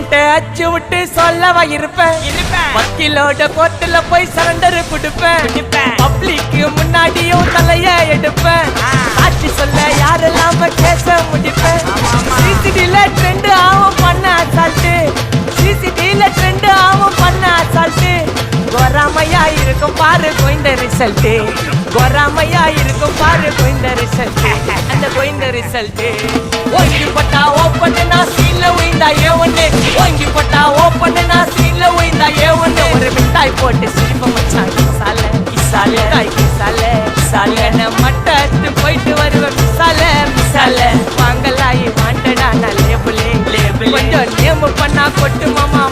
வாரண்ட அச்சு விட்டு சொல்லவா இருப்பேன் வக்கீலோட கோர்ட்டுல போய் சரண்டர் கொடுப்பேன் பப்ளிக்கு முன்னாடியும் தலைய எடுப்பேன் சாட்சி சொல்ல யாரெல்லாம் கேச முடிப்பேன் சிசிடில ட்ரெண்ட் ஆகும் பண்ண அசால்ட்டு சிசிடில ட்ரெண்ட் ஆகும் பண்ண அசால்ட்டு கோராமையா இருக்கும் பாரு கோயிந்த ரிசல்ட் கோராமையா இருக்கும் பாரு கோயிந்த ரிசல்ட் அந்த கோயிந்த ரிசல்ட் ஓங்கி பட்டா ஓப்பன் நான் சீன்ல உயிந்தா ஒண்ணு ஓங்கி பட்டா ஓப்பன் நான் சீன்ல உயிந்தா ஒண்ணு ஒரு மிட்டாய் போட்டு சிரிப்ப மச்சான் கிசால கிசால தாய் கிசால கிசால நான் மட்டத்து போயிட்டு வருவேன் மிசால மிசால வாங்கலாயி வாண்டடா நான் லேபிளே லேபிள் கொஞ்சம் நேம் பண்ணா கொட்டு மாமா